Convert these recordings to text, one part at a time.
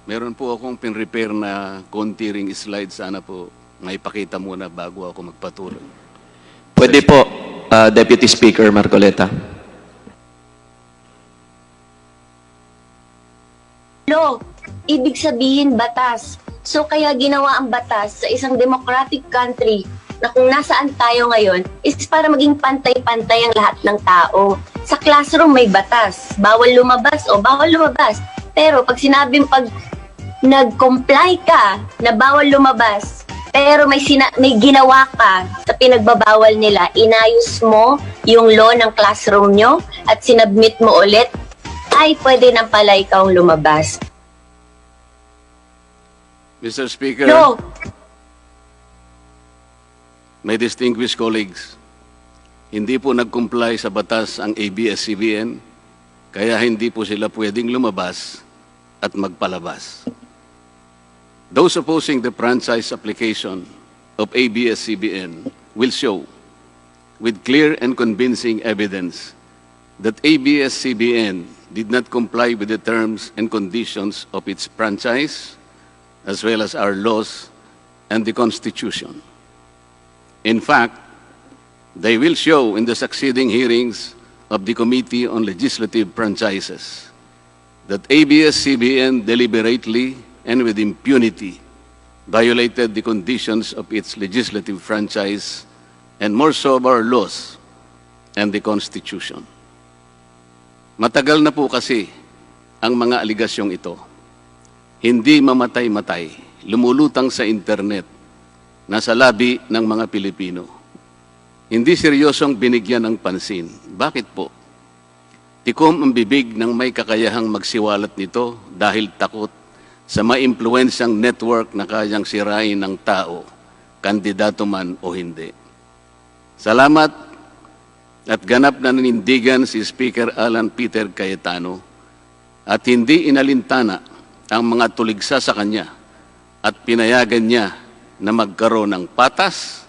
Meron po akong pin-repair na konti ring slide. Sana po maipakita muna bago ako magpatuloy. Pwede po, Deputy Speaker Marcoleta. Law, ibig sabihin batas. So kaya ginawa ang batas sa isang democratic country na kung nasaan tayo ngayon is para maging pantay-pantay ang lahat ng tao. Sa classroom may batas, bawal lumabas o bawal lumabas. Pero pag sinabing pag nag-comply ka na bawal lumabas, pero may ginawa ka sa pinagbabawal nila, inayos mo yung law ng classroom nyo at sinubmit mo ulit, ay pwede nang pala ikaw lumabas. Mr. Speaker, No. my distinguished colleagues, hindi po nag-comply sa batas ang ABS-CBN, kaya hindi po sila pwedeng lumabas at magpalabas. Those opposing the franchise application of ABS-CBN will show with clear and convincing evidence that ABS-CBN did not comply with the terms and conditions of its franchise, as well as our laws and the Constitution. In fact, they will show in the succeeding hearings of the Committee on Legislative Franchises that ABS-CBN deliberately and with impunity violated the conditions of its legislative franchise and more so of our laws and the Constitution. Matagal na po kasi ang mga aligasyong ito. Hindi mamatay-matay, lumulutang sa internet, nasa labi ng mga Pilipino. Hindi seryosong binigyan ng pansin. Bakit po? Tikom ang bibig ng may kakayahang magsiwalat nito dahil takot sa maimpluwensyang network na kayang sirain ng tao, kandidato man o hindi. Salamat at ganap na nanindigan si Speaker Alan Peter Cayetano at hindi inalintana ang mga tuligsa sa kanya at pinayagan niya na magkaroon ng patas,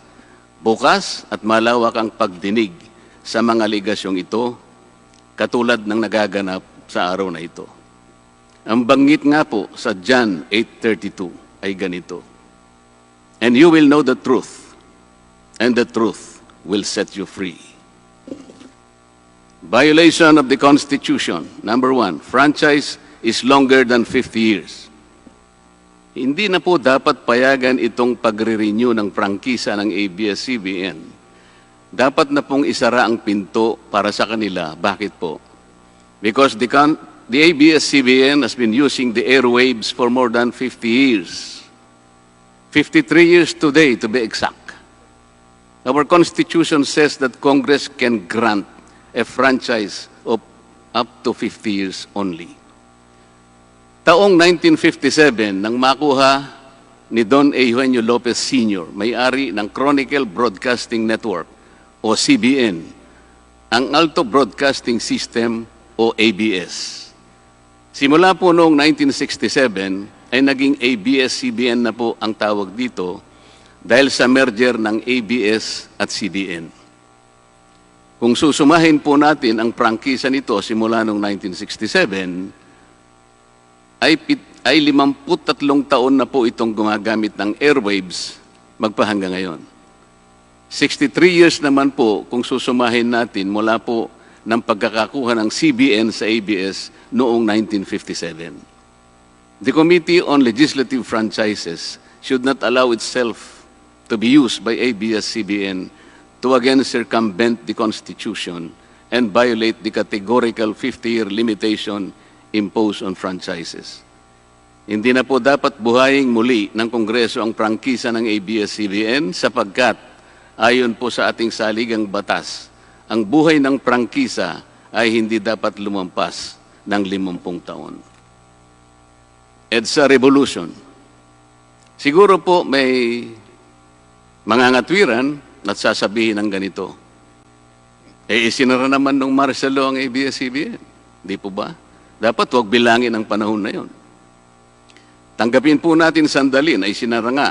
bukas at malawak ang pagdinig sa mga aligasyong ito katulad ng nagaganap sa araw na ito. Ang banggit nga po sa John 8:32 ay ganito, "And you will know the truth, and the truth will set you free." Violation of the Constitution. Number 1, franchise is longer than 50 years. Hindi na po dapat payagan itong pagre-renew ng prangkisa ng ABS-CBN. Dapat na pong isara ang pinto para sa kanila. Bakit po? Because the ABS-CBN has been using the airwaves for more than 50 years. 53 years today, to be exact. Our Constitution says that Congress can grant a franchise of up to 50 years only. Taong 1957, nang makuha ni Don Eugenio Lopez Sr., may-ari ng Chronicle Broadcasting Network o CBN, ang Alto Broadcasting System o ABS. Simula po noong 1967 ay naging ABS-CBN na po ang tawag dito dahil sa merger ng ABS at CBN. Kung susumahin po natin ang prangkisa nito simula noong 1967, ay 53 taon na po itong gumagamit ng airwaves magpahanggang ngayon. 63 years naman po kung susumahin natin mula po ng pagkakakuha ng CBN sa ABS noong 1957. The Committee on Legislative Franchises should not allow itself to be used by ABS-CBN to again circumvent the Constitution and violate the categorical 50-year limitation imposed on franchises. Hindi na po dapat buhayin muli ng Kongreso ang prangkisa ng ABS-CBN sapagkat ayon po sa ating saligang batas, ang buhay ng prangkisa ay hindi dapat lumampas ng 50 taon. EDSA Revolution. Siguro po may mga ngatwiran at sasabihin ng ganito, isinara naman ng martial law ang ABS-CBN. Di po ba? Dapat huwag bilangin ang panahon na yon. Tanggapin po natin sandali na isinara nga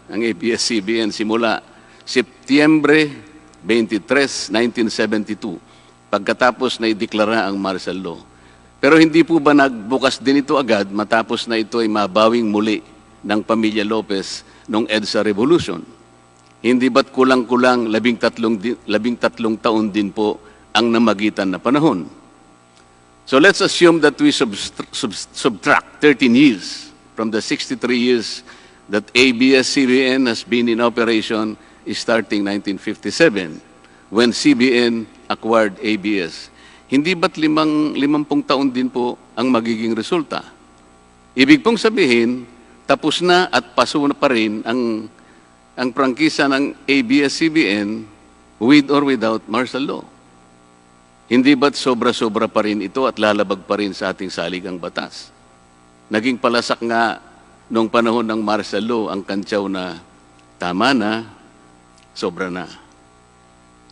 ang ABS-CBN simula Setyembre 23, 1972, pagkatapos na ideklara ang martial law. Pero hindi po ba nagbukas din ito agad matapos na ito ay mabawing muli ng pamilya Lopez noong EDSA Revolution? Hindi ba't kulang-kulang 13 taon din po ang namagitan na panahon? So let's assume that we subtract 13 years from the 63 years that ABS-CBN has been in operation starting 1957 when CBN acquired ABS. Hindi ba't 50 taon din po ang magiging resulta? Ibig pong sabihin, tapos na at paso na pa rin ang prangkisa ng ABS-CBN with or without martial law. Hindi ba't sobra-sobra pa rin ito at lalabag pa rin sa ating saligang batas? Naging palasak nga noong panahon ng martial law ang kantsaw na tama na, sobra na.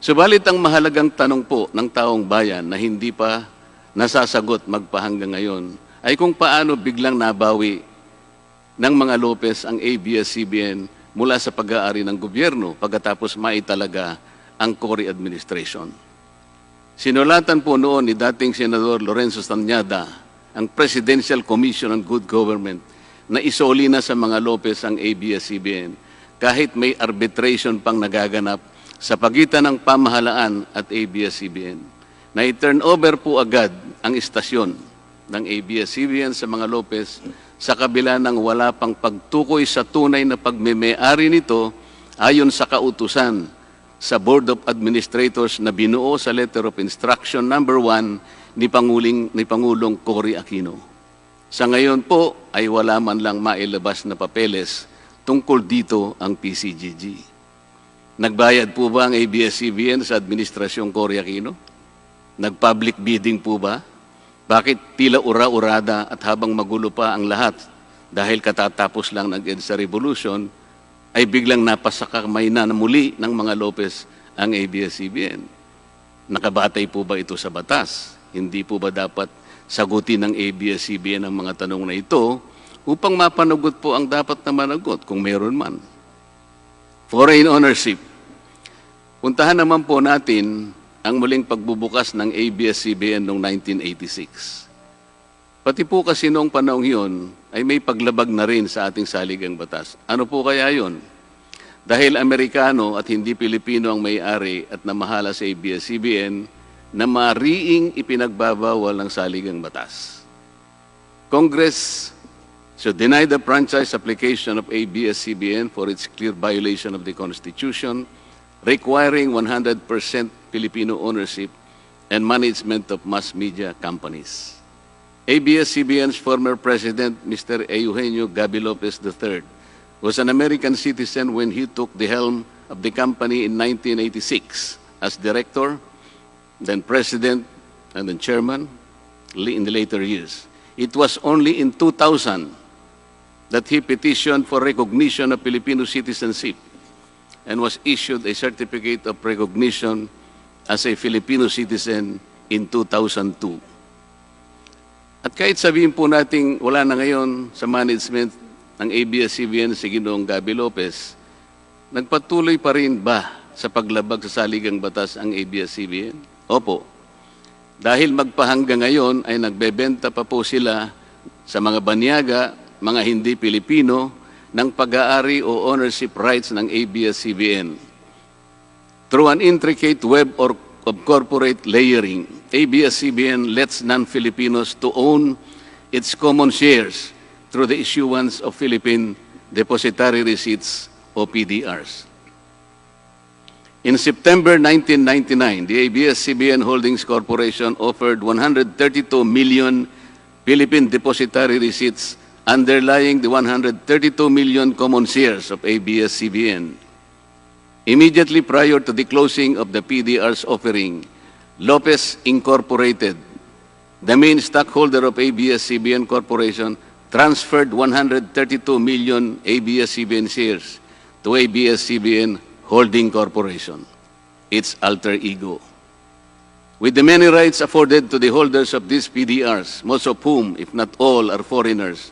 Subalit ang mahalagang tanong po ng taong bayan na hindi pa nasasagot magpahanggang ngayon ay kung paano biglang nabawi ng mga Lopez ang ABS-CBN mula sa pag-aari ng gobyerno pagkatapos maitalaga ang Cory administration. Sinulatan po noon ni dating Senador Lorenzo Tanyada ang Presidential Commission on Good Government na isoli na sa mga Lopez ang ABS-CBN kahit may arbitration pang nagaganap sa pagitan ng pamahalaan at ABS-CBN. Na i-turn over po agad ang istasyon ng ABS-CBN sa mga Lopez sa kabila ng wala pang pagtukoy sa tunay na pagmeme-ari nito ayon sa kautusan sa Board of Administrators na binuo sa Letter of Instruction number 1 ni Pangulong Cory Aquino. Sa ngayon po ay wala man lang mailabas na papeles tungkol dito ang PCGG. Nagbayad po ba ang ABS-CBN sa Administrasyong Cory Aquino? Nag-public bidding po ba? Bakit tila ura-urada at habang magulo pa ang lahat dahil katatapos lang ng EDSA Revolution, ay biglang napasakamay na muli ng mga Lopez ang ABS-CBN? Nakabatay po ba ito sa batas? Hindi po ba dapat sagutin ng ABS-CBN ang mga tanong na ito upang mapanagot po ang dapat na managot kung meron man? Foreign ownership. Puntahan naman po natin ang muling pagbubukas ng ABS-CBN noong 1986. Pati po kasi noong panahon yun ay may paglabag na rin sa ating saligang batas. Ano po kaya yun? Dahil Amerikano at hindi Pilipino ang may-ari at namahala sa ABS-CBN na mariing ipinagbabawal ng saligang batas. Congress should deny the franchise application of ABS-CBN for its clear violation of the Constitution, requiring 100% Filipino ownership and management of mass media companies. ABS-CBN's former president, Mr. Eugenio Gabi Lopez III, was an American citizen when he took the helm of the company in 1986 as director, then president, and then chairman in the later years. It was only in 2000 that he petitioned for recognition of Filipino citizenship and was issued a certificate of recognition as a Filipino citizen in 2002. At kahit sabihin po nating wala na ngayon sa management ng ABS-CBN si Ginoong Gabi Lopez, nagpatuloy pa rin ba sa paglabag sa saligang batas ang ABS-CBN? Opo. Dahil magpahanggang ngayon ay nagbebenta pa po sila sa mga banyaga, mga hindi Pilipino, ng pag-aari o ownership rights ng ABS-CBN. Through an intricate web of corporate layering, ABS-CBN lets non-Filipinos to own its common shares through the issuance of Philippine Depositary Receipts o PDRs. In September 1999, the ABS-CBN Holdings Corporation offered 132 million Philippine Depositary Receipts underlying the 132 million common shares of ABS-CBN. Immediately prior to the closing of the PDR's offering, Lopez Incorporated, the main stockholder of ABS-CBN Corporation, transferred 132 million ABS-CBN shares to ABS-CBN Holding Corporation, its alter ego. With the many rights afforded to the holders of these PDRs, most of whom, if not all, are foreigners,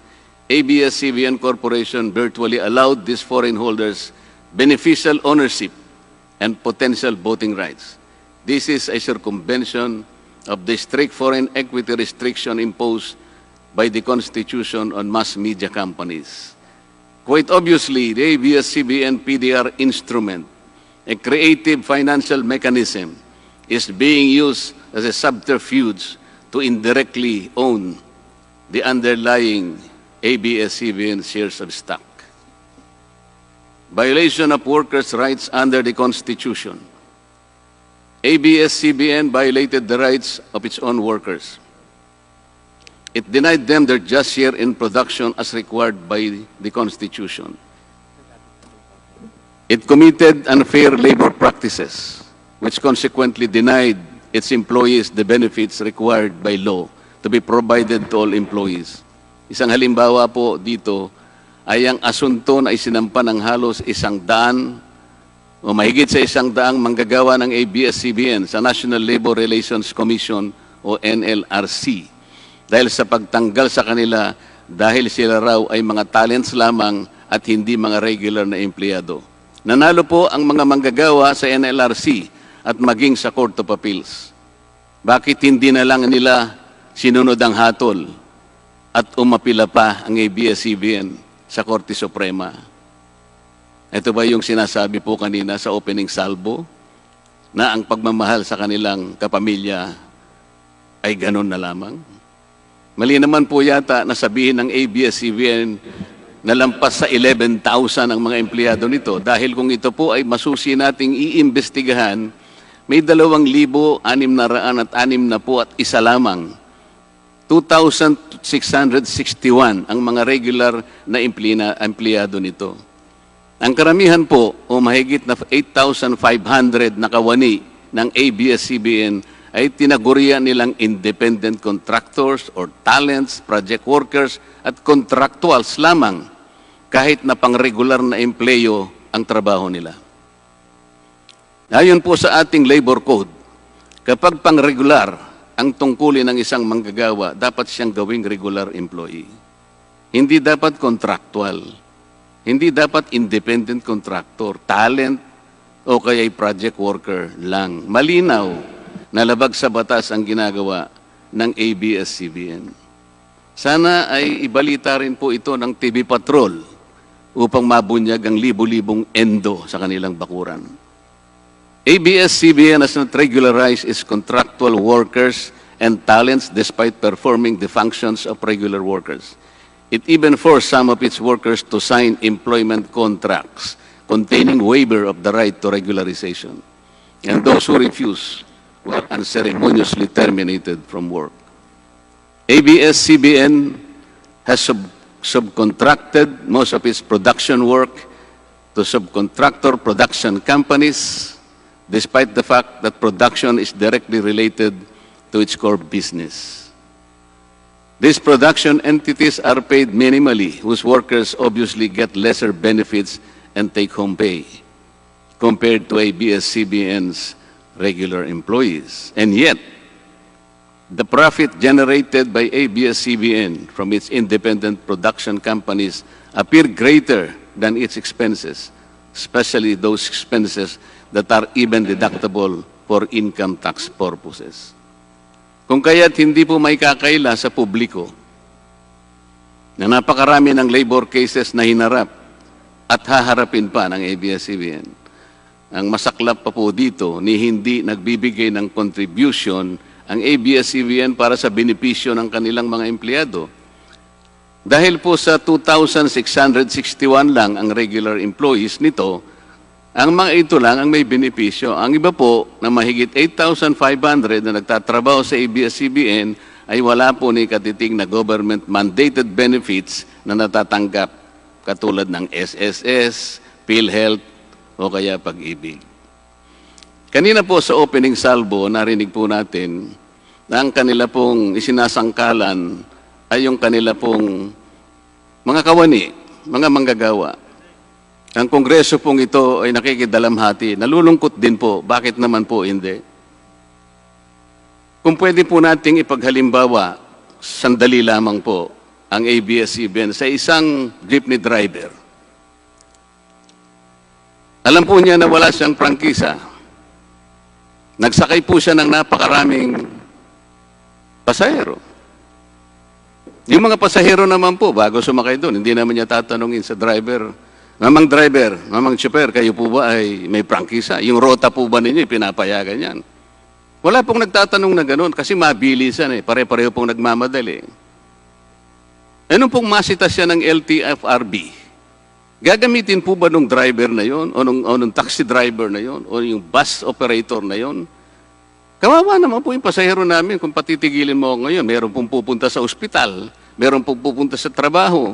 ABS-CBN Corporation virtually allowed these foreign holders beneficial ownership and potential voting rights. This is a circumvention of the strict foreign equity restriction imposed by the Constitution on mass media companies. Quite obviously, the ABS-CBN PDR instrument, a creative financial mechanism, is being used as a subterfuge to indirectly own the underlying ABS-CBN shares of stock. Violation of workers' rights under the Constitution. ABS-CBN violated the rights of its own workers. It denied them their just share in production as required by the Constitution. It committed unfair labor practices, which consequently denied its employees the benefits required by law to be provided to all employees. Isang halimbawa po dito ay ang asunto na isinampa ng halos 100 o mahigit sa 100 manggagawa ng ABS-CBN sa National Labor Relations Commission o NLRC dahil sa pagtanggal sa kanila dahil sila raw ay mga talents lamang at hindi mga regular na empleyado. Nanalo po ang mga manggagawa sa NLRC at maging sa Court of Appeals. Bakit hindi na lang nila sinunod ang hatol at umapila pa ang ABS-CBN sa Korte Suprema? Ito ba yung sinasabi po kanina sa opening salvo na ang pagmamahal sa kanilang kapamilya ay ganun na lamang? Mali naman po yata na sabihin ng ABS-CBN na lampas sa 11,000 ang mga empleyado nito dahil kung ito po ay masusi nating iimbestigahan, may 2,661 at isa lamang. 2,661 ang mga regular na empleyado nito. Ang karamihan po o mahigit na 8,500 na kawani ng ABS-CBN ay tinagurian nilang independent contractors or talents, project workers at contractuals lamang kahit na pang-regular na empleyo ang trabaho nila. Ayon po sa ating labor code, kapag pang-regular ang tungkulin ng isang manggagawa, dapat siyang gawing regular employee. Hindi dapat contractual. Hindi dapat independent contractor, talent o kaya'y project worker lang. Malinaw na labag sa batas ang ginagawa ng ABS-CBN. Sana ay ibalita rin po ito ng TV Patrol upang mabunyag ang libu-libong endo sa kanilang bakuran. ABS-CBN has not regularized its contractual workers and talents despite performing the functions of regular workers. It even forced some of its workers to sign employment contracts containing waiver of the right to regularization. And those who refuse were unceremoniously terminated from work. ABS-CBN has subcontracted most of its production work to subcontractor production companies, despite the fact that production is directly related to its core business. These production entities are paid minimally, whose workers obviously get lesser benefits and take-home pay compared to ABS-CBN's regular employees. And yet, the profit generated by ABS-CBN from its independent production companies appear greater than its expenses, especially those expenses that are even deductible for income tax purposes. Kung kaya't hindi po may kakaila sa publiko na napakarami ng labor cases na hinarap at haharapin pa ng ABS-CBN. Ang masaklap pa po dito ni hindi nagbibigay ng contribution ang ABS-CBN para sa benepisyo ng kanilang mga empleyado. Dahil po sa 2,661 lang ang regular employees nito, ang mga ito lang ang may benepisyo. Ang iba po na mahigit 8,500 na nagtatrabaho sa ABS-CBN ay wala po ni katiting na government-mandated benefits na natatanggap katulad ng SSS, PhilHealth o kaya Pag-ibig. Kanina po sa opening salvo, narinig po natin na ang kanila pong isinasangkalan ay yung kanila pong mga kawani, mga manggagawa. Ang kongreso pong ito ay nakikidalamhati. Nalulungkot din po. Bakit naman po hindi? Kung pwede po nating ipaghalimbawa, sandali lamang po, ang ABS-CBN sa isang jeepney driver. Alam po niya na wala siyang prangkisa. Nagsakay po siya ng napakaraming pasahero. Yung mga pasahero naman po, bago sumakay doon, hindi naman niya tatanungin sa driver, driver, mamang chopper, kayo po ba ay may prangkisa? Yung rota po ba ninyo, pinapayagan yan? Wala pong nagtatanong na gano'n kasi mabilisan eh. Pare-pareho pong nagmamadali. Anong pong masita siya ng LTFRB? Gagamitin po ba nung driver na yon o nung taxi driver na yon o yung bus operator na yon? Kawawa naman po yung pasahero namin kung patitigilin mo ngayon. Meron pong pupunta sa ospital, meron pong pupunta sa trabaho,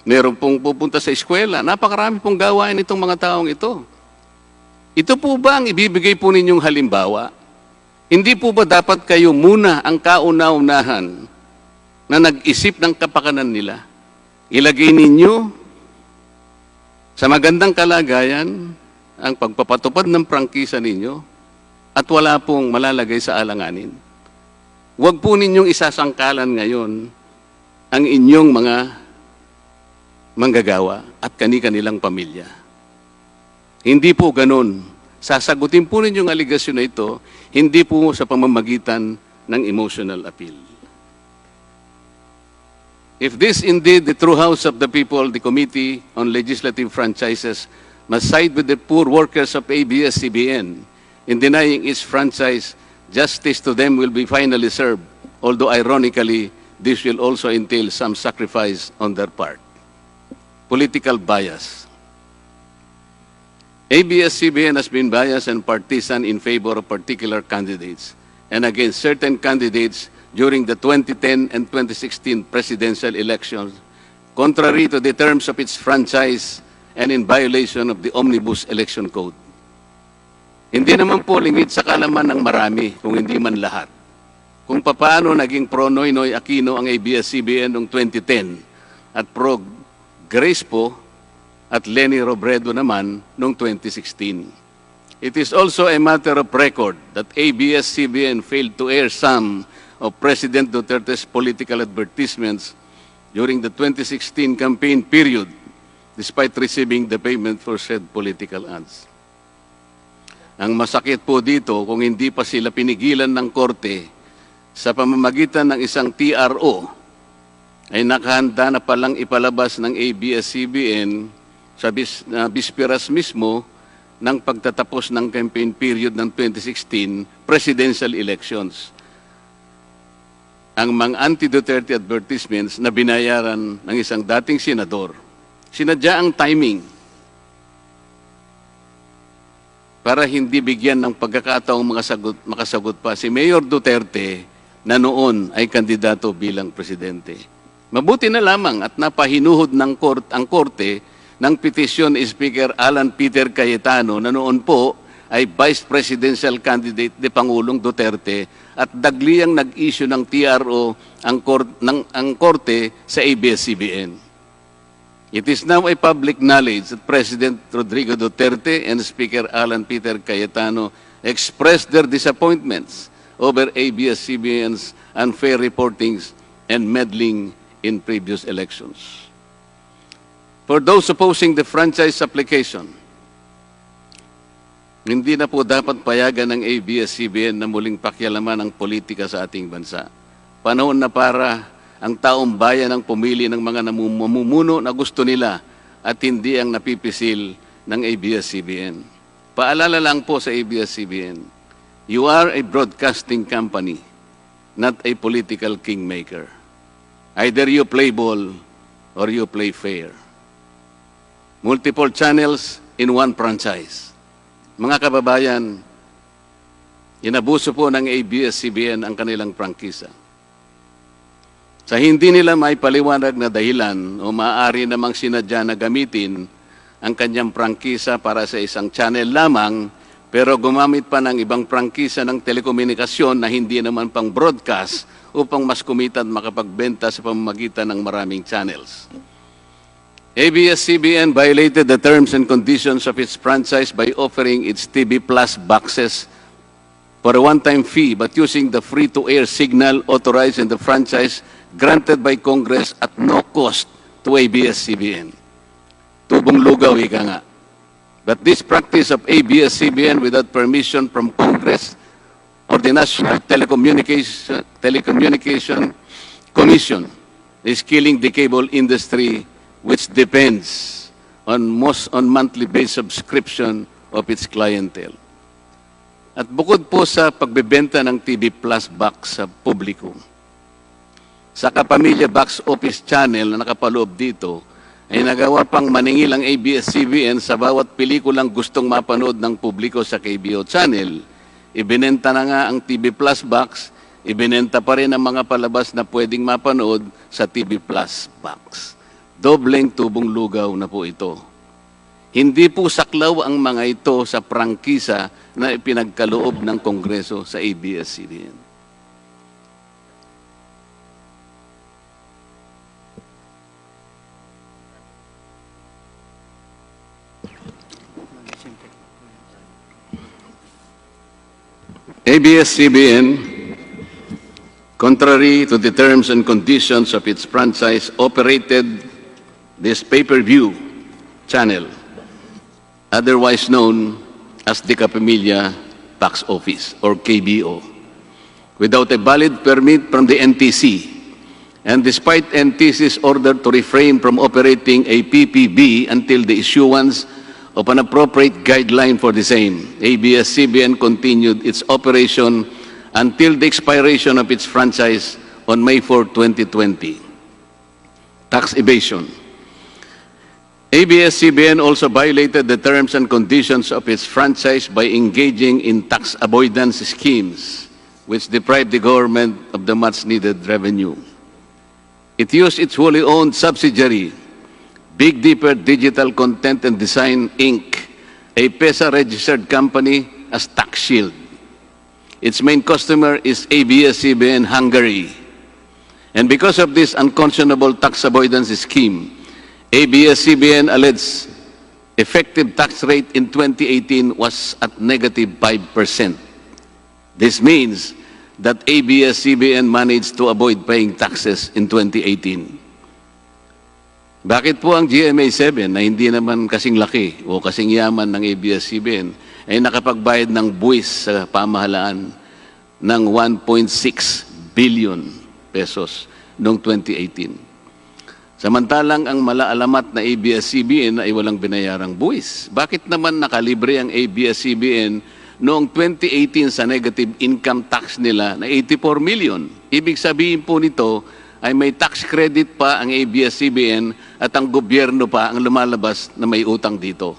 meron pong pupunta sa eskwela. Napakarami pong gawain itong mga taong ito. Ito po ba ang ibibigay po ninyong halimbawa? Hindi po ba dapat kayo muna ang kauna-unahan na nag-isip ng kapakanan nila? Ilagay ninyo sa magandang kalagayan ang pagpapatupad ng prangkisa ninyo at wala pong malalagay sa alanganin. Huwag po ninyong isasangkalan ngayon ang inyong mga manggagawa at kani-kanilang pamilya. Hindi po ganun. Sasagutin po ninyong aligasyon na ito, hindi po sa pamamagitan ng emotional appeal. If this indeed the true house of the people, the Committee on Legislative Franchises must side with the poor workers of ABS-CBN in denying its franchise, justice to them will be finally served, although ironically, this will also entail some sacrifice on their part. Political bias. ABS-CBN has been biased and partisan in favor of particular candidates and against certain candidates during the 2010 and 2016 presidential elections, contrary to the terms of its franchise and in violation of the Omnibus Election Code. Hindi naman po lingid sa kalaman ng marami, kung hindi man lahat, kung paano naging pro-Noynoy Aquino ang ABS-CBN noong 2010 at pro-Grace po at Lenny Robredo naman noong 2016. It is also a matter of record that ABS-CBN failed to air some of President Duterte's political advertisements during the 2016 campaign period, despite receiving the payment for said political ads. Ang masakit po dito, kung hindi pa sila pinigilan ng korte sa pamamagitan ng isang TRO, ay nakahanda na palang ipalabas ng ABS-CBN sa bisperas mismo ng pagtatapos ng campaign period ng 2016 presidential elections. Ang mga anti-Duterte advertisements na binayaran ng isang dating senador, sinadya ang timing para hindi bigyan ng pagkakataong makasagot pa si Mayor Duterte na noon ay kandidato bilang presidente. Mabuti na lamang at napahinuhod ng ang korte ng petisyon ni Speaker Alan Peter Cayetano na noon po ay Vice Presidential Candidate ni Pangulong Duterte at dagliang nag-issue ng TRO ang korte sa ABS-CBN. It is now a public knowledge that President Rodrigo Duterte and Speaker Alan Peter Cayetano expressed their disappointments over ABS-CBN's unfair reportings and meddling in previous elections. For those opposing the franchise application, hindi na po dapat payagan ng ABS-CBN na muling pakialaman ang politika sa ating bansa. Panahon na para ang taong bayan ang pumili ng mga namumuno na gusto nila at hindi ang napipisil ng ABS-CBN. Paalala lang po sa ABS-CBN, you are a broadcasting company, not a political kingmaker. Either you play ball or you play fair. Multiple channels in one franchise. Mga kababayan, inabuso po ng ABS-CBN ang kanilang prangkisa. Sa hindi nila may paliwanag na dahilan o maaari namang sinadya na gamitin ang kanyang prangkisa para sa isang channel lamang, pero gumamit pa ng ibang prangkisa ng telekomunikasyon na hindi naman pang broadcast upang mas kumita at makapagbenta sa pamamagitan ng maraming channels. ABS-CBN violated the terms and conditions of its franchise by offering its TV Plus boxes for a one-time fee but using the free-to-air signal authorized in the franchise granted by Congress at no cost to ABS-CBN. Tubong lugaw, ika nga. But this practice of ABS-CBN without permission from Congress or the National Telecommunication Commission is killing the cable industry, which depends on monthly-based subscription of its clientele. At bukod po sa pagbebenta ng TV Plus box sa publiko, sa Kapamilya Box Office Channel na nakapaloob dito, ay nagawa pang maningil ang ABS-CBN sa bawat pelikulang gustong mapanood ng publiko sa KBO Channel. Ibinenta na nga ang TV Plus box, ibinenta pa rin ang mga palabas na pwedeng mapanood sa TV Plus box. Dobleng tubong lugaw na po ito. Hindi po saklaw ang mga ito sa prangkisa na ipinagkaloob ng Kongreso sa ABS-CBN. ABS-CBN, contrary to the terms and conditions of its franchise, operated this pay-per-view channel, otherwise known as the Kapamilya Box Office, or KBO, without a valid permit from the NTC, and despite NTC's order to refrain from operating a PPB until the issuance of an appropriate guideline for the same, ABS-CBN continued its operation until the expiration of its franchise on May 4, 2020. Tax evasion. ABS-CBN also violated the terms and conditions of its franchise by engaging in tax avoidance schemes, which deprived the government of the much-needed revenue. It used its wholly owned subsidiary, Big Dipper Digital Content and Design, Inc., a PESA-registered company, as tax shield. Its main customer is ABS-CBN Hungary. And because of this unconscionable tax avoidance scheme, ABS-CBN alleged effective tax rate in 2018 was at negative 5%. This means that ABS-CBN managed to avoid paying taxes in 2018. Bakit po ang GMA7 na hindi naman kasing laki o kasing yaman ng ABS-CBN ay nakapagbayad ng buwis sa pamahalaan ng 1.6 billion pesos noong 2018? Samantalang ang malaalamat na ABS-CBN ay walang binayarang buwis. Bakit naman nakalibre ang ABS-CBN noong 2018 sa negative income tax nila na 84 million? Ibig sabihin po nito ay may tax credit pa ang ABS-CBN at ang gobyerno pa ang lumalabas na may utang dito.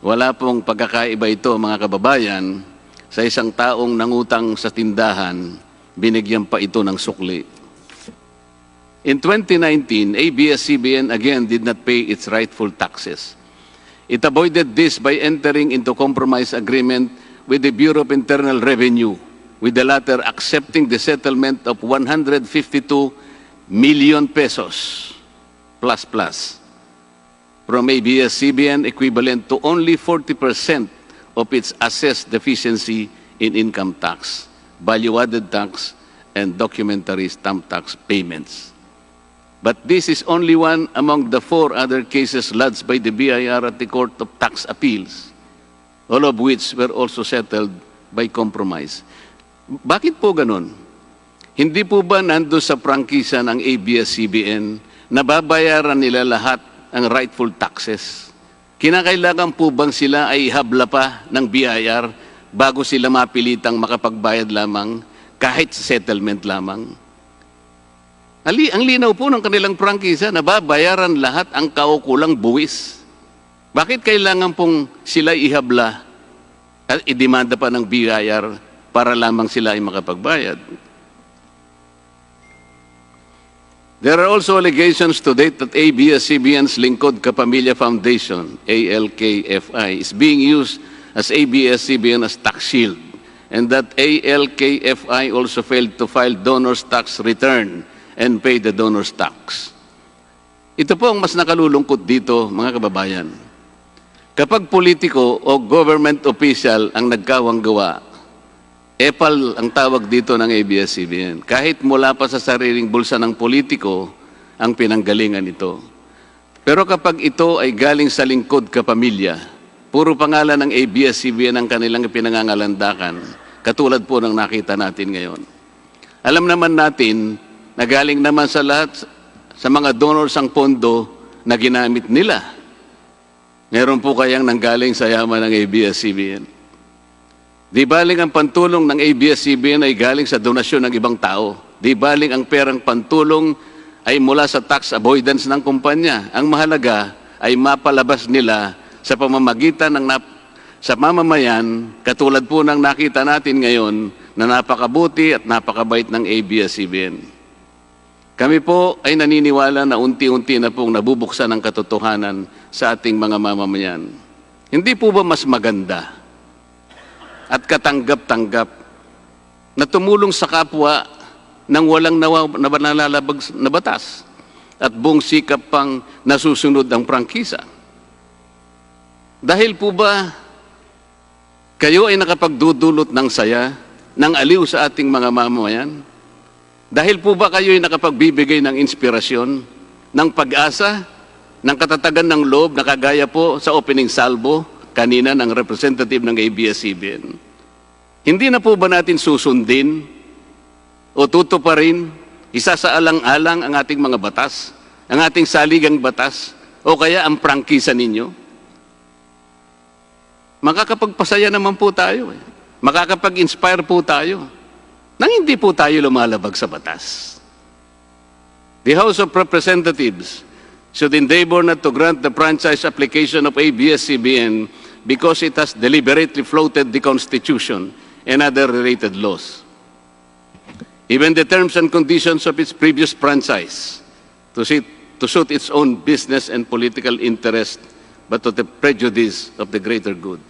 Wala pong pagkakaiba ito, mga kababayan, sa isang taong nangutang sa tindahan, binigyan pa ito ng sukli. In 2019, ABS-CBN again did not pay its rightful taxes. It avoided this by entering into compromise agreement with the Bureau of Internal Revenue, with the latter accepting the settlement of 152 million pesos plus from ABS-CBN, equivalent to only 40% of its assessed deficiency in income tax, value-added tax, and documentary stamp tax payments. But this is only one among the 4 other cases lodged by the BIR at the Court of Tax Appeals, all of which were also settled by compromise. Bakit po ganun? Hindi po ba nando sa prangkisa ng ABS-CBN na babayaran nila lahat ang rightful taxes? Kinakailangan po bang sila ay habla pa ng BIR bago sila mapilitang makapagbayad lamang kahit settlement lamang? Ang linaw po ng kanilang prangkisa na babayaran lahat ang kaukulang buwis. Bakit kailangan pong sila ihabla at idemanda pa ng BIR para lamang sila ay makapagbayad? There are also allegations to date that ABS-CBN's Lingkod Kapamilya Foundation, ALKFI, is being used as ABS-CBN as tax shield, and that ALKFI also failed to file donor's tax return and pay the donor's tax. Ito po ang mas nakalulungkot dito, mga kababayan. Kapag politiko o government official ang nagkawang gawa, epal ang tawag dito ng ABS-CBN. Kahit mula pa sa sariling bulsa ng politiko, ang pinanggalingan ito. Pero kapag ito ay galing sa lingkod kapamilya, puro pangalan ng ABS-CBN ang kanilang pinangangalandakan, katulad po ng nakita natin ngayon. Alam naman natin na galing naman sa lahat, sa mga donors ang pondo na ginamit nila. Meron po kayang nanggaling sa yaman ng ABS-CBN. Di baling ang pantulong ng ABS-CBN ay galing sa donasyon ng ibang tao. Di baling ang perang pantulong ay mula sa tax avoidance ng kumpanya. Ang mahalaga ay mapalabas nila sa pamamagitan ng sa mamamayan, katulad po ng nakita natin ngayon na napakabuti at napakabait ng ABS-CBN. Kami po ay naniniwala na unti-unti na pong nabubuksan ang katotohanan sa ating mga mamamayan. Hindi po ba mas maganda at katanggap-tanggap na tumulong sa kapwa nang walang nalalabag na batas at buong sikap pang nasusunod ang prangkisa? Dahil po ba kayo ay nakapagdudulot ng saya, ng aliw sa ating mga mamamayan? Dahil po ba kayo ay nakapagbibigay ng inspirasyon, ng pag-asa, ng katatagan ng loob na kagaya po sa opening salvo kanina ng representative ng ABS-CBN? Hindi na po ba natin susundin o tutuparin, isa sa alang-alang ang ating mga batas, ang ating saligang batas, o kaya ang prangkisa ninyo? Makakapagpasaya naman po tayo. Makakapag-inspire po tayo nang hindi po tayo lumalabag sa batas. The House of Representatives should endeavor not to grant the franchise application of ABS-CBN because it has deliberately floated the Constitution and other related laws. Even the terms and conditions of its previous franchise to suit its own business and political interest, but to the prejudice of the greater good.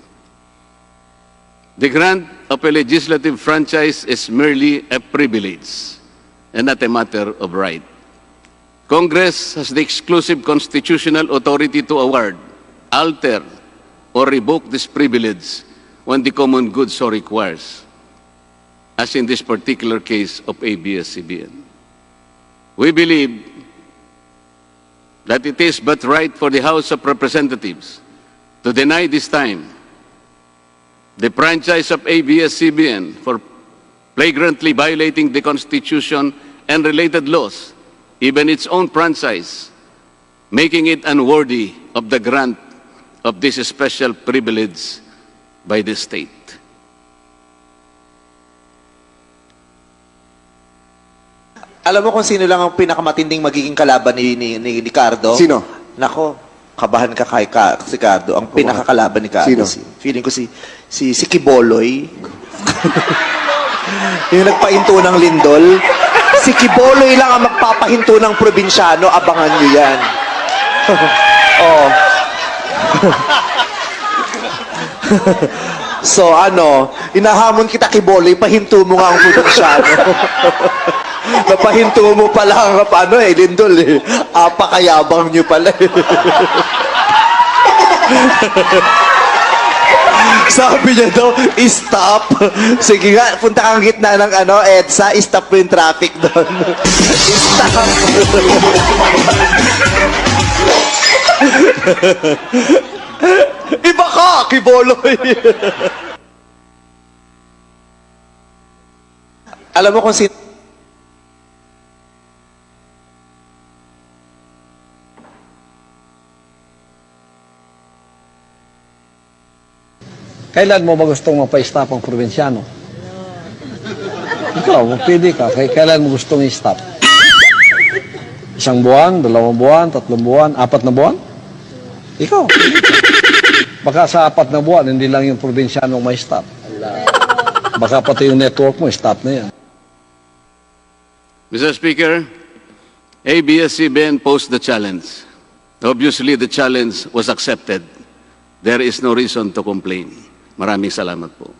The grant of a legislative franchise is merely a privilege and not a matter of right. Congress has the exclusive constitutional authority to award, alter, or revoke this privilege when the common good so requires, as in this particular case of ABS-CBN. We believe that it is but right for the House of Representatives to deny this time the franchise of ABS-CBN for flagrantly violating the Constitution and related laws, even its own franchise, making it unworthy of the grant of this special privilege by the state. Alam mo kung sino lang ang pinakamatinding magiging kalaban ni Cardo? Sino? Nako, kabahan ka kay si Cardo. Ang pinakakalaban ni Cardo. Sino? Feeling ko si Kiboloy. Yung nagpahinto ng lindol. Si Kiboloy lang ang magpapahinto ng probinsyano. Abangan nyo yan. Oh. So ano, inahamon kita Kiboloy, pahinto mo nga ang probinsyano. Napahinto mo pala ang lindol eh. Apakayabang nyo pala eh. Sabi niya daw, stop. Sige nga, punta kang gitna ng EDSA, stop mo yung traffic doon. Stop. Iba ka, Kiboloy. Alam mo kung Kailan mo ba gustong mapa-stop ang probinsyano? Ikaw, pwede ka. Kailan mo gustong i-stop? 1 buwan, 2 buwan, 3 buwan, 4 na buwan? Ikaw. Baka sa 4 na buwan, hindi lang yung probinsyano may stop. Baka pati yung network mo, stop na yan. Mr. Speaker, ABS-CBN posed the challenge. Obviously, the challenge was accepted. There is no reason to complain. Maraming salamat po.